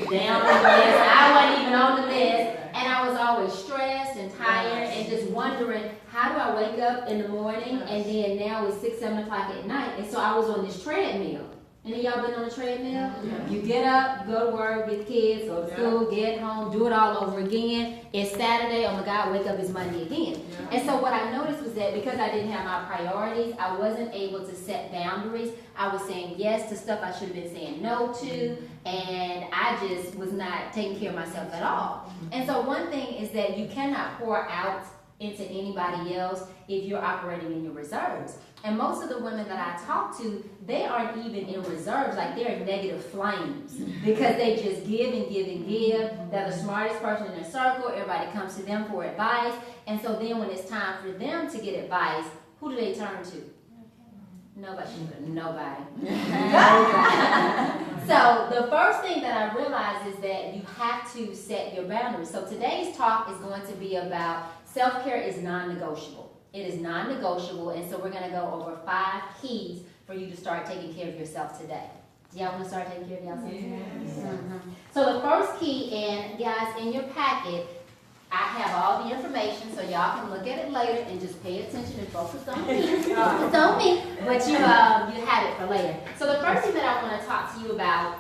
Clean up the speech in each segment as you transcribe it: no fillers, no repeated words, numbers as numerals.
down the list. I wasn't even on the list. And I was always stressed and tired and just wondering, how do I wake up in the morning and then now it's 6, 7 o'clock at night. And so I was on this treadmill. Any of y'all been on a treadmill? Yeah. You get up, you go to work, get the kids, go to school, get home, do it all over again. It's Saturday, oh my God, wake up, it's Monday again. Yeah. And so what I noticed was that because I didn't have my priorities, I wasn't able to set boundaries. I was saying yes to stuff I should have been saying no to, and I just was not taking care of myself at all. And so one thing is that you cannot pour out into anybody else if you're operating in your reserves. And most of the women that I talk to, they aren't even in reserves, like they're in negative flames because they just give and give and give. They're the smartest person in their circle. Everybody comes to them for advice. And so then when it's time for them to get advice, who do they turn to? Nobody. Nobody. So the first thing that I realized is that you have to set your boundaries. So today's talk is going to be about self-care is non-negotiable. It is non-negotiable, and so we're going to go over 5 keys for you to start taking care of yourself today. Do y'all want to start taking care of yourself today? Yes. Mm-hmm. So the first key, and guys, in your packet, I have all the information, so y'all can look at it later and just pay attention and focus on me. Focus on me, but you have it for later. So the first thing that I want to talk to you about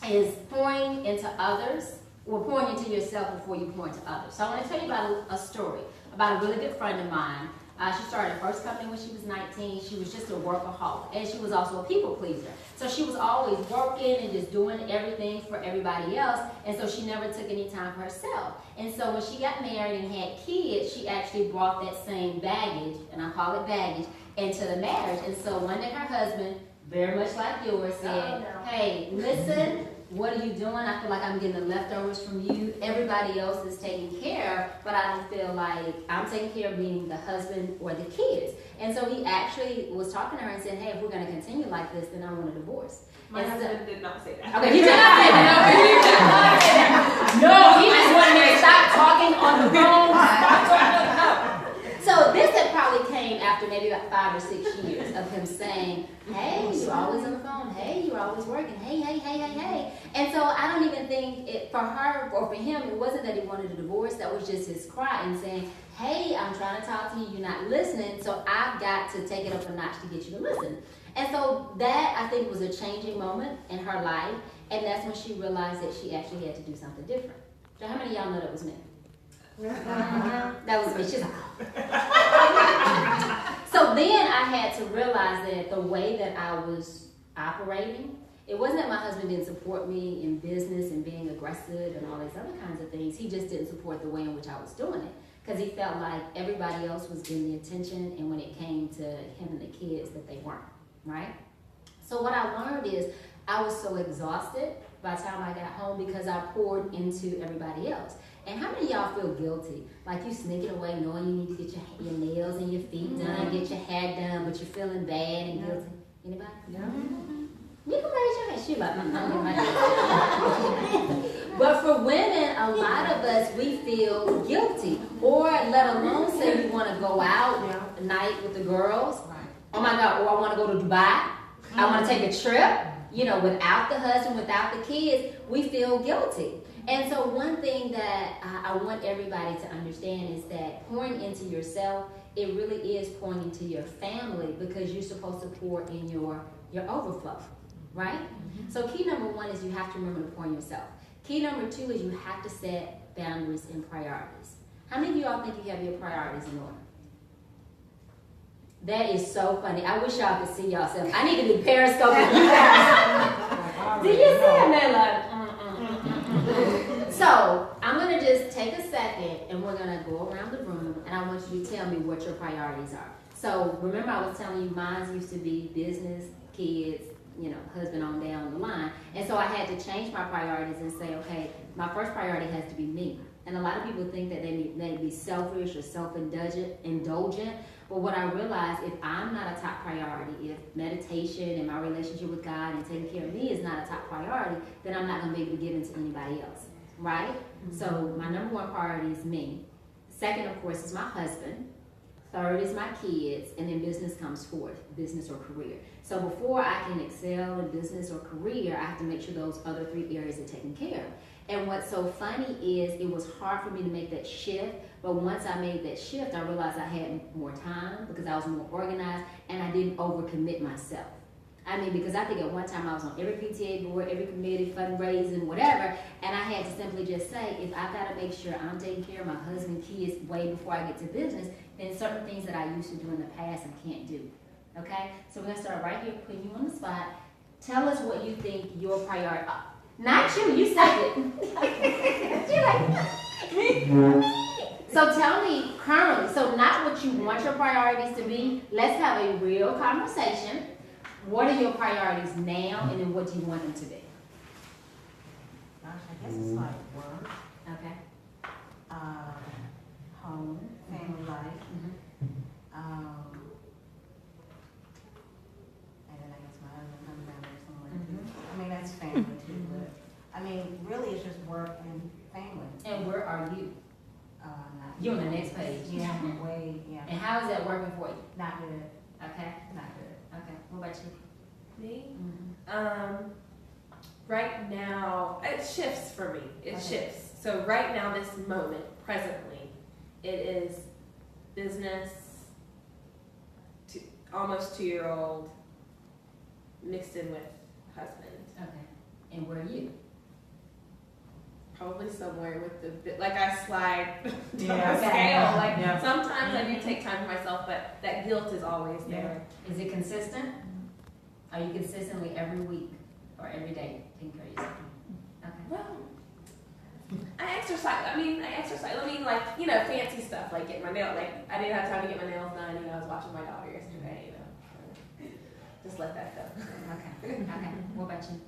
is pouring into others, or pouring into yourself before you pour into others. So I want to tell you about a story about a really good friend of mine. She started her first company when she was 19. She was just a workaholic, and she was also a people pleaser. So she was always working and just doing everything for everybody else, and so she never took any time for herself. And so when she got married and had kids, she actually brought that same baggage, and I call it baggage, into the marriage. And so one day her husband, very much like yours, said, hey, listen, what are you doing? I feel like I'm getting the leftovers from you. Everybody else is taken care of, but I don't feel like I'm taking care of being the husband or the kids. And so he actually was talking to her and said, hey, if we're going to continue like this, then I want a divorce. My husband did not say that. Okay, he did not say that. No, he just wanted me to stop talking on the phone. So this had probably came after maybe about 5 or 6 years of him saying, hey, you're always on the phone. Hey, you're always working. Hey, hey, hey, hey, hey. And so I don't even think for her or for him, it wasn't that he wanted a divorce. That was just his cry and saying, hey, I'm trying to talk to you. You're not listening. So I've got to take it up a notch to get you to listen. And so that, I think, was a changing moment in her life. And that's when she realized that she actually had to do something different. So how many of y'all know that was me? That was me. She's like, so then I had to realize that the way that I was operating, it wasn't that my husband didn't support me in business and being aggressive and all these other kinds of things. He just didn't support the way in which I was doing it because he felt like everybody else was getting the attention, and when it came to him and the kids, that they weren't, right? So what I learned is I was so exhausted by the time I got home because I poured into everybody else. And how many of y'all feel guilty? Like you sneaking away knowing you need to get your nails and your feet done, get your hair done, but you're feeling bad and guilty. Anybody? No. You can raise your hand. She like, I'm getting my hair. But for women, a lot of us, we feel guilty. Or let alone say we want to go out at night with the girls. Oh my God, or I want to go to Dubai. I want to take a trip. You know, without the husband, without the kids, we feel guilty. And so one thing that I want everybody to understand is that pouring into yourself, it really is pouring into your family because you're supposed to pour in your overflow, right? Mm-hmm. So key number 1 is you have to remember to pour in yourself. Key number 2 is you have to set boundaries and priorities. How many of y'all think you have your priorities in order? That is so funny. I wish y'all could see yourself. I need to be periscoping you guys. Do you see it, Mela? So I'm going to just take a second and we're going to go around the room and I want you to tell me what your priorities are. So remember I was telling you mine used to be business, kids, you know, husband on down the line. And so I had to change my priorities and say, okay, my first priority has to be me. And a lot of people think that they be selfish or self-indulgent. But what I realized, if I'm not a top priority, if meditation and my relationship with God and taking care of me is not a top priority, then I'm not going to be able to give into anybody else, right? Mm-hmm. So my number 1 priority is me. Second, of course, is my husband. third is my kids, and then business comes fourth, business or career. So before I can excel in business or career, I have to make sure those other 3 areas are taken care of. And what's so funny is it was hard for me to make that shift, but once I made that shift, I realized I had more time because I was more organized and I didn't overcommit myself. I mean, because I think at one time I was on every PTA board, every committee, fundraising, whatever, and I had to simply just say, if I've got to make sure I'm taking care of my husband, kids way before I get to business, then certain things that I used to do in the past I can't do. Okay? So we're going to start right here, putting you on the spot. Tell us what you think your priority. Not you, you said it. You're like, so tell me currently, so not what you want your priorities to be. Let's have a real conversation. What are your priorities now, and then what do you want them to be? Gosh, I guess it's like work, Okay. home, family life, and then I guess my husband comes down there somewhere too. I mean, that's family too, but, I mean, really it's just work and family. And where are you? Not You're on the next page. Yeah, I'm way, yeah. And how is that working for you? Not good, Okay. not good. Okay. What about you? Me? Mm-hmm. Right now, it shifts for me. It Okay. shifts. So right now, this moment, presently, it is business, almost 2-year-old, mixed in with husband. Okay. And where are you? Probably somewhere with the, like I slide down Yeah. the scale. Like Yeah. sometimes I do take time for myself, but that guilt is always there. Is it consistent? Are you consistently every week or every day taking care of yourself? Okay. Well, I exercise. I mean, like, you know, fancy stuff, like getting my nails, like, I didn't have time to get my nails done, you know, I was watching my daughter yesterday, you know. Just let that go. Okay. Okay. What about you?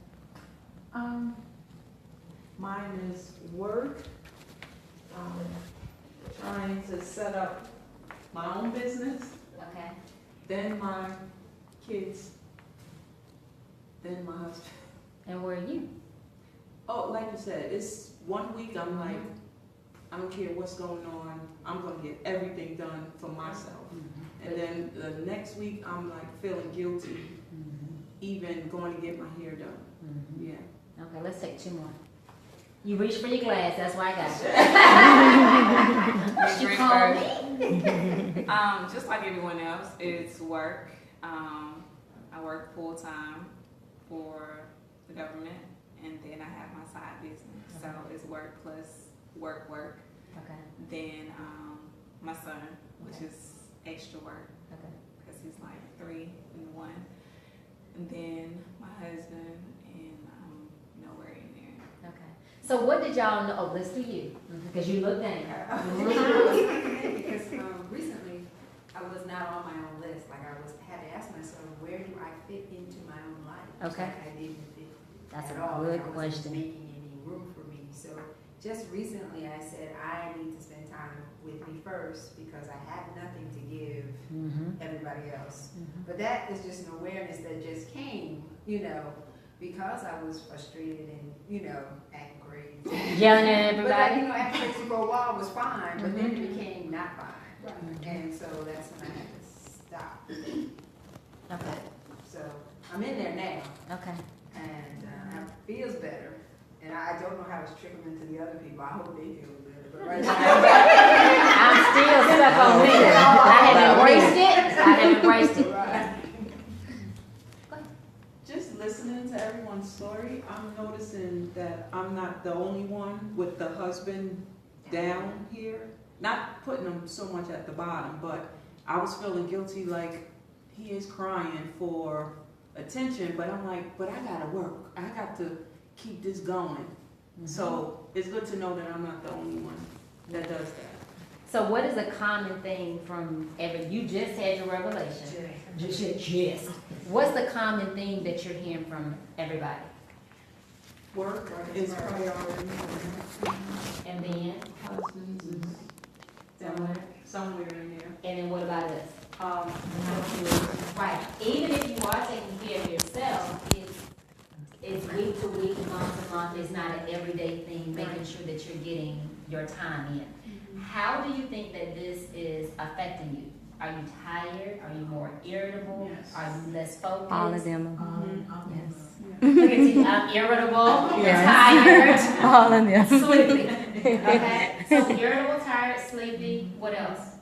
Mine is work, trying to set up my own business, Okay. then my kids, then my husband. And where are you? Oh, like you said, it's 1 week I'm like, I don't care what's going on, I'm gonna get everything done for myself. And then the next week I'm like feeling guilty, even going to get my hair done. Yeah. Okay, let's take 2 more. You reached for your glass, that's why I got you. She called me. Just like everyone else, it's work. I work full time for the government, and then I have my side business. So it's work plus work. Okay. Then my son, which is extra work, Okay. because he's like 3 in 1. And then my husband, and nowhere in there. Okay. So what did y'all know? Oh, let's do you, because you looked at her. Because recently I was not on my own list. Like had to ask myself, where do I fit into my own life? Okay. Like I didn't fit That's at a all. good I wasn't question. making any room for me. So just recently I said I need to spend time with me first because I have nothing to give everybody else. But that is just an awareness that just came, you know, because I was frustrated and, you know, acting crazy. Yelling at But like, everybody. you know, acting crazy for a while was fine, but then it became not fine. And so that's when I had to stop. Okay. So I'm in there now, Okay. and it feels better. And I don't know how it's trickling to the other people. I hope they feel better. But right now, I'm still stuck on me. I have embraced it. I have embraced it. right. Just listening to everyone's story, I'm noticing that I'm not the only one with the husband down here. Not putting him so much at the bottom, but I was feeling guilty like he is crying for attention, but I'm like, but I gotta work. I got to keep this going. So it's good to know that I'm not the only one that does that. So what is a common thing from you just had your revelation. Just. What's the common thing that you're hearing from everybody? Work is priority. And then Husbands is somewhere. somewhere in there. And then what about us? Right. Even if you are taking care of yourself, it's week to week, month to month. It's not an everyday thing, making sure that you're getting your time in. How do you think that this is affecting you? Are you tired? Are you more irritable? Yes. Are you less focused? All of them. Yes. Look at you. I'm irritable, Yes. tired, All of them. sleepy. Okay? So irritable, tired, sleepy. What else?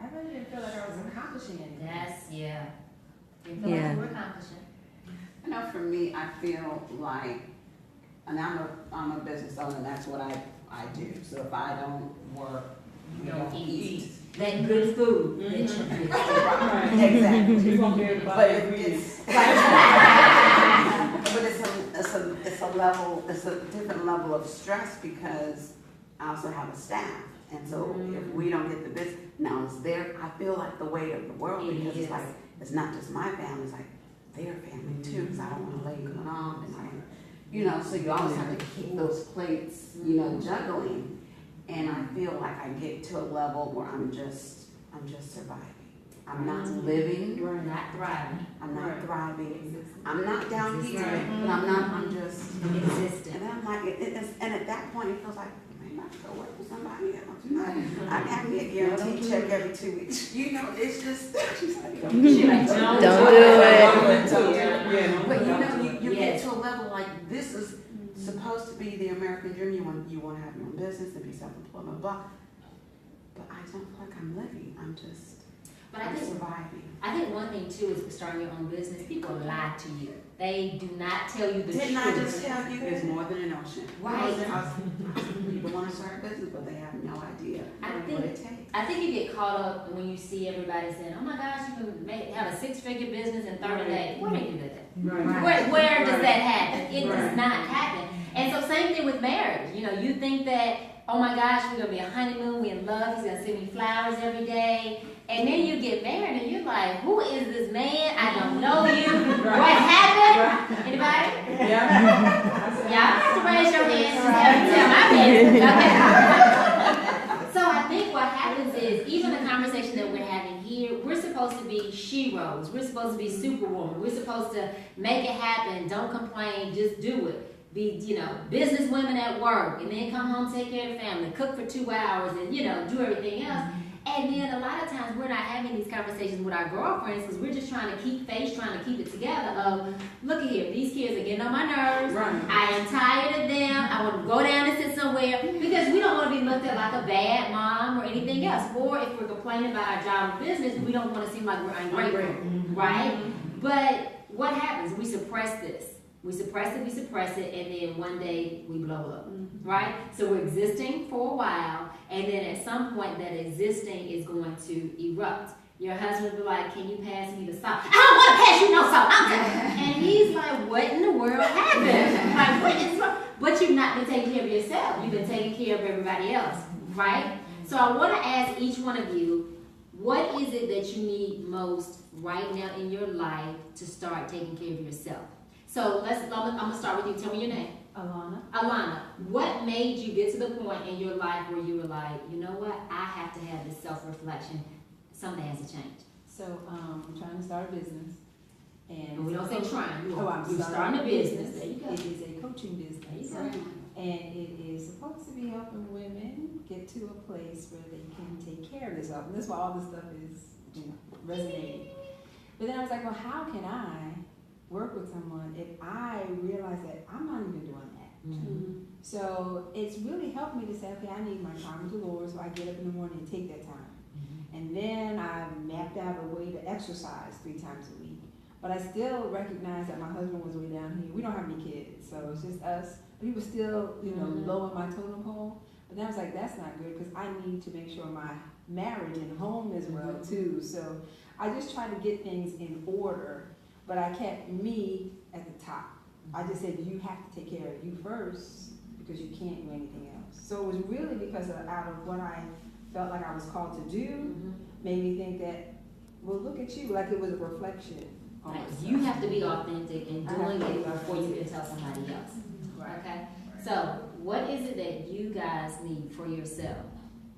I really didn't feel like I was accomplishing anything. That's, yeah. You feel Yeah. like you were accomplishing. I know for me, I feel like, and I'm a business owner, and that's what I do. So if I don't work, You we don't don't eat. eat. That good food that you get. Exactly. You won't be able to buy But every it's, but it's a level, it's a different level of stress because I also have a staff. And so if we don't get the business, now it's there, I feel like the weight of the world It because is. it's like, it's not just my family, it's like their family too, because I don't want to lay going on and like, you know, so you always have to keep those plates, you know, juggling. And I feel like I get to a level where I'm just surviving. I'm not living. You're not thriving. I'm not Right. thriving. I'm not down here, but I'm just Existing. And I'm like, and at that point it feels like, maybe I should go work for somebody else. I have me a guaranteed check every 2 weeks. You know, it's just, she's like, Don't do it. Don't do it. Yeah. but you know, you Yes. get to a level like this is supposed to be the American dream. You want to have your own business and be self-employed, blah, blah. But I don't feel like I'm living. I'm But surviving. I think one thing too is starting your own business. People lie to you. They do not tell you the Didn't truth. I just tell you it's more than an ocean? Right. People want to start a business, but they have no idea I what think- it takes. I think you get caught up when you see everybody saying, "Oh my gosh, you can have a 6-figure business in 30 days." Where do you do that? Right. Where does that happen? It Right. does not happen. And so same thing with marriage. You know, you think that, oh my gosh, we're gonna be a honeymoon, we're in love, he's gonna send me flowers every day. And then you get married and you're like, who is this man? I don't know you. What happened? Anybody? Yeah. Y'all have to raise your hands and tell my business. Okay. So I think what happens is, even the conversation that we're having here, we're supposed to be she-ros. We're supposed to be superwoman. We're supposed to make it happen. Don't complain. Just do it. Be, you know, business women at work, and then come home, take care of the family, cook for 2 hours, and, you know, do everything else. And then a lot of times we're not having these conversations with our girlfriends because we're just trying to keep face, trying to keep it together of, look at here, these kids are getting on my nerves. Right. I am tired of them. I want to go down and sit somewhere because we don't want to be looked at like a bad mom or anything else. Or if we're complaining about our job or business, we don't want to seem like we're ungrateful, right? But what happens? We suppress this. We suppress it, and then one day we blow up, right? So we're existing for a while, and then at some point that existing is going to erupt. Your husband will be like, can you pass me the salt? I don't want to pass you no salt. And he's like, what in the world happened? Like, what is wrong? But you've not been taking care of yourself. You've been taking care of everybody else, right? So I want to ask each one of you, what is it that you need most right now in your life to start taking care of yourself? So I'm gonna start with you. Tell me your name. Alana, what made you get to the point in your life where you were like, you know what, I have to have this self-reflection. Something has to change. So, I'm trying to start a business. And we don't say trying. I'm You're starting a business. There you go. It is a coaching There you business. go. And it is supposed to be helping women get to a place where they can take care of themselves. And that's why all this stuff is, you know, resonating. But then I was like, well, how can I work with someone if I realize that I'm not even doing that? Mm-hmm. So it's really helped me to say, okay, I need my time with the Lord, so I get up in the morning and take that time. And then I mapped out a way to exercise 3 times a week. But I still recognize that my husband was way down here. We don't have any kids, so it's just us. But he was still, you know, low on my totem pole. But then I was like, that's not good because I need to make sure my marriage and home is well too. So I just tried to get things in order, but I kept me at the top. I just said, you have to take care of you first because you can't do anything else. So it was really because out of what I felt like I was called to do, made me think that, well, look at you, like it was a reflection on Like, myself. you have to be authentic in I have doing to be it before you can authentic. tell somebody else. Right. Okay? So, what is it that you guys need for yourself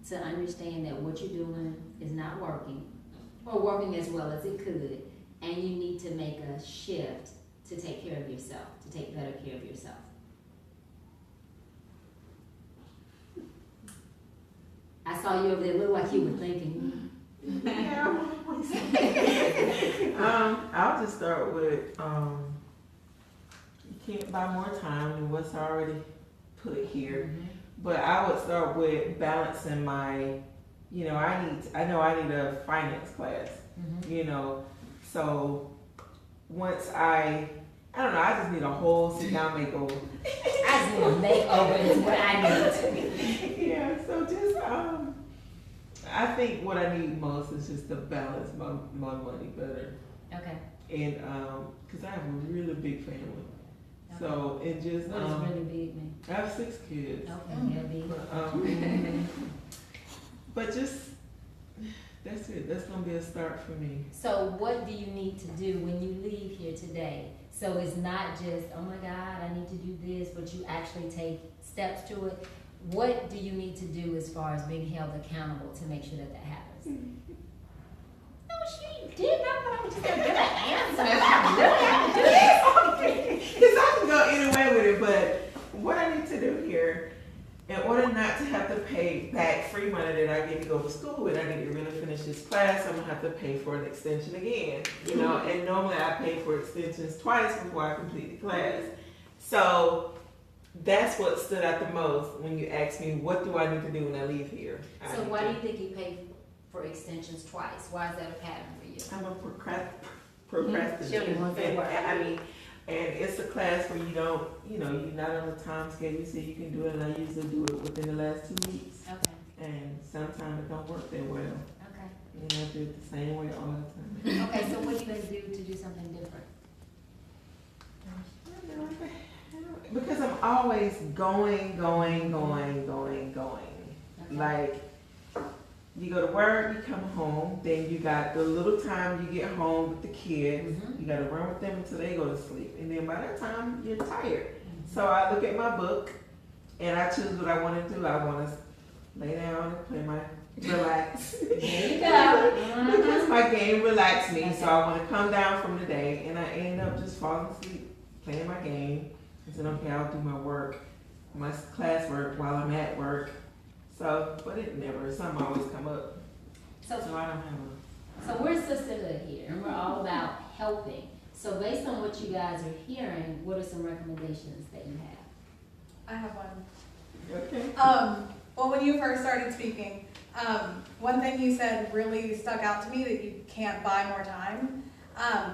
to understand that what you're doing is not working, or working as well as it could, and you need to make a shift to take care of yourself, to take better care of yourself? I saw you over there, look like you were thinking. I'll just start with you can't buy more time than what's already put here. But I would start with balancing my, I know I need a finance class, so once I don't know, I just need a whole sit down makeover. I just need a makeover is what I need. Yeah, so just, I think what I need most is just to balance my money better. Okay. And, cause I have a really big family. Okay. So, and just, What does really big mean? I have 6 kids. Okay, yeah, big. But just, that's it. That's gonna be a start for me. So what do you need to do when you leave here today? So it's not just, oh my God, I need to do this, but you actually take steps to it. What do you need to do as far as being held accountable to make sure that that happens? No, she did not. I was just gonna give an answer. I really have to do this. Because I can go any way with it, but what I need to do here, in order not to have to pay back free money that I get to go to school with, I need to really finish this class. I'm gonna have to pay for an extension again, and normally I pay for extensions twice before I complete the class. So that's what stood out the most when you asked me, what do I need to do when I leave here? So why do you think you pay for extensions twice? Why is that a pattern for you? I'm a procrastinator. She only wants that word. And it's a class where you don't, you're not on a time schedule, so you can do it, and I usually do it within the last 2 weeks. Okay. And sometimes it don't work that well. Okay. And I do it the same way all the time. Okay, so what are you going to do something different? Because I'm always going. Okay. Like, you go to work, you come home, then you got the little time you get home with the kids. Mhm. You got to run with them until they go to sleep. And then by that time, you're tired. So I look at my book, and I choose what I want to do. I want to lay down and play my relax. There you go. Because my game relaxes me, so I want to come down from the day, and I end up just falling asleep playing my game. I said, okay, I'll do my work, my class work while I'm at work. So, but it never, something always come up. So I don't have So we're sisterhood here, and we're all about helping. So based on what you guys are hearing, what are some recommendations that you have? I have one. Okay. Well, when you first started speaking, one thing you said really stuck out to me, that you can't buy more time.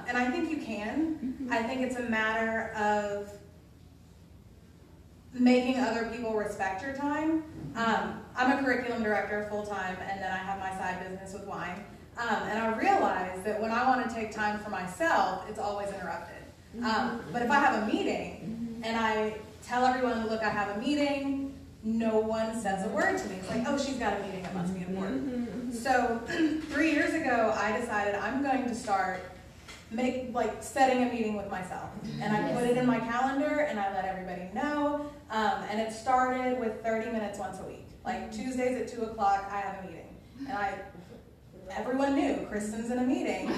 And I think you can. I think it's a matter of making other people respect your time. I'm a curriculum director full-time, and then I have my side business with wine. And I realize that when I want to take time for myself, it's always interrupted. But if I have a meeting and I tell everyone, look, I have a meeting, no one says a word to me. It's like, oh, she's got a meeting, it must be important. So 3 years ago, I decided I'm going to start setting a meeting with myself. And I put it in my calendar and I let everybody know. And it started with 30 minutes once a week. Like Tuesdays at 2 o'clock, I have a meeting. And everyone knew Kristen's in a meeting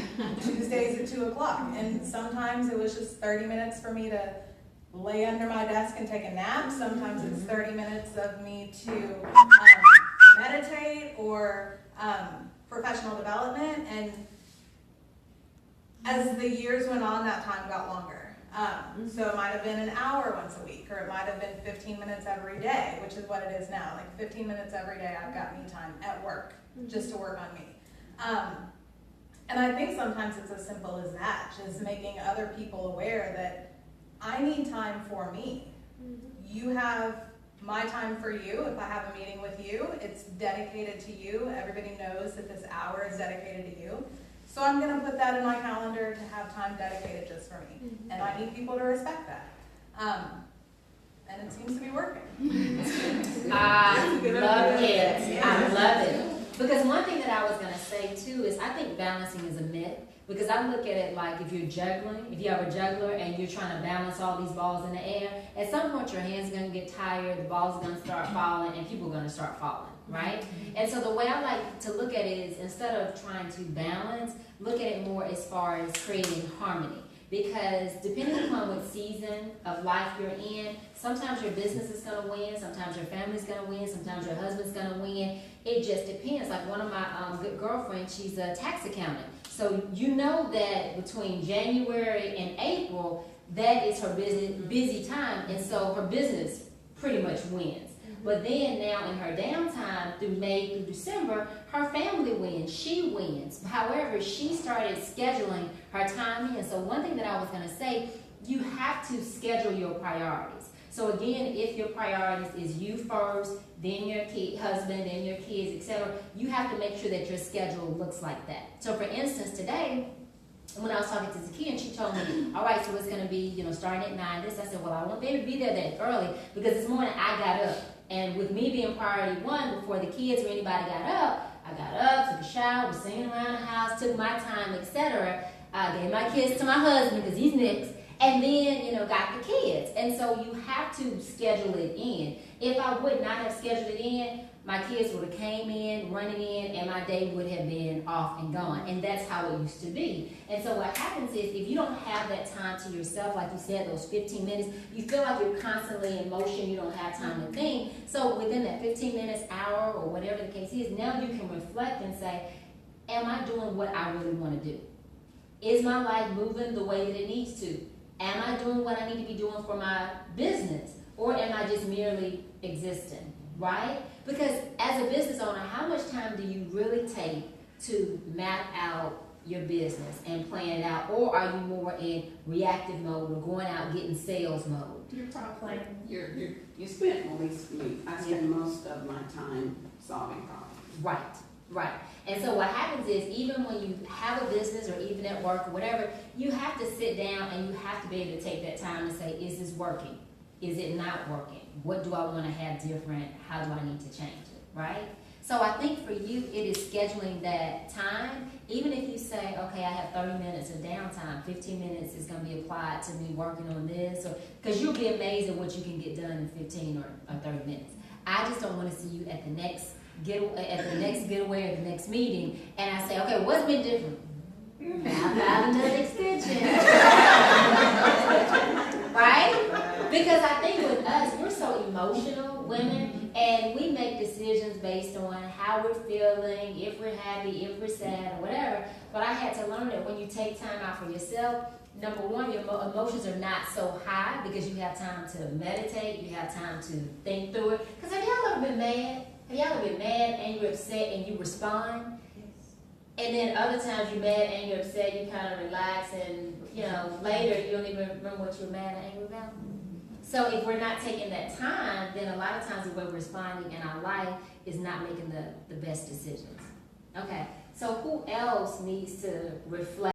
Tuesdays at 2 o'clock. And sometimes it was just 30 minutes for me to lay under my desk and take a nap. Sometimes it's 30 minutes of me to meditate or professional development. And as the years went on, that time got longer. So it might have been an hour once a week, or it might have been 15 minutes every day, which is what it is now. Like 15 minutes every day, I've got me time at work, just to work on me. And I think sometimes it's as simple as that, just making other people aware that I need time for me. You have my time for you. If I have a meeting with you, it's dedicated to you. Everybody knows that this hour is dedicated to you. So I'm going to put that in my calendar to have time dedicated just for me. And I need people to respect that. And it seems to be working. I love it. I love it. Because one thing that I was going to say too is I think balancing is a myth. Because I look at it like if you're juggling, if you have a juggler and you're trying to balance all these balls in the air, at some point your hand's going to get tired, the ball's going to start falling, and people are going to start falling, right? And so the way I like to look at it is instead of trying to balance, look at it more as far as creating harmony. because depending upon what season of life you're in, sometimes your business is gonna win, sometimes your family's gonna win, sometimes your husband's gonna win. It just depends. Like one of my good girlfriends, she's a tax accountant. So you know that between January and April, that is her busy time, and so her business pretty much wins. But then now in her downtime through May through December, her family wins, she wins. However, she started scheduling her time in. So one thing that I was gonna say, you have to schedule your priorities. So again, if your priorities is you first, then your husband, then your kids, etc., you have to make sure that your schedule looks like that. So for instance, today, when I was talking to Zakia, and she told me, all right, so it's going to be, starting at 9, this. I said, well, I won't be able to be there that early because this morning I got up. And with me being priority one, before the kids or anybody got up, I got up, took a shower, was singing around the house, took my time, etc. I gave my kids to my husband because he's next. And then, got the kids. And so you have to schedule it in. If I would not have scheduled it in, my kids would have came in, running in, and my day would have been off and gone. And that's how it used to be. And so what happens is, if you don't have that time to yourself, like you said, those 15 minutes, you feel like you're constantly in motion, you don't have time to think. So within that 15 minutes, hour, or whatever the case is, now you can reflect and say, am I doing what I really want to do? Is my life moving the way that it needs to? Am I doing what I need to be doing for my business? Or am I just merely existing, right? Because as a business owner, how much time do you really take to map out your business and plan it out? Or are you more in reactive mode or going out getting sales mode? You're probably playing. You spend, at least for me, I spend most of my time solving problems. Right. And so what happens is, even when you have a business or even at work or whatever, you have to sit down and you have to be able to take that time to say, is this working? Is it not working? What do I want to have different? How do I need to change it, right? So I think for you, it is scheduling that time. Even if you say, okay, I have 30 minutes of downtime, 15 minutes is going to be applied to me working on this, because you'll be amazed at what you can get done in 15 or 30 minutes. I just don't want to see you at the next getaway or the next meeting, and I say, okay, what's been different? I found another extension. Right? Because I think with us, we're so emotional women, and we make decisions based on how we're feeling, if we're happy, if we're sad, or whatever. But I had to learn that when you take time out for yourself, number one, your emotions are not so high because you have time to meditate, you have time to think through it. Because have y'all ever been mad? Have y'all ever been mad and you're upset and you respond? And then other times you're mad and you're upset, you kind of relax, and later you don't even remember what you were mad and angry about. So if we're not taking that time, then a lot of times the way we're responding in our life is not making the best decisions. Okay, so who else needs to reflect?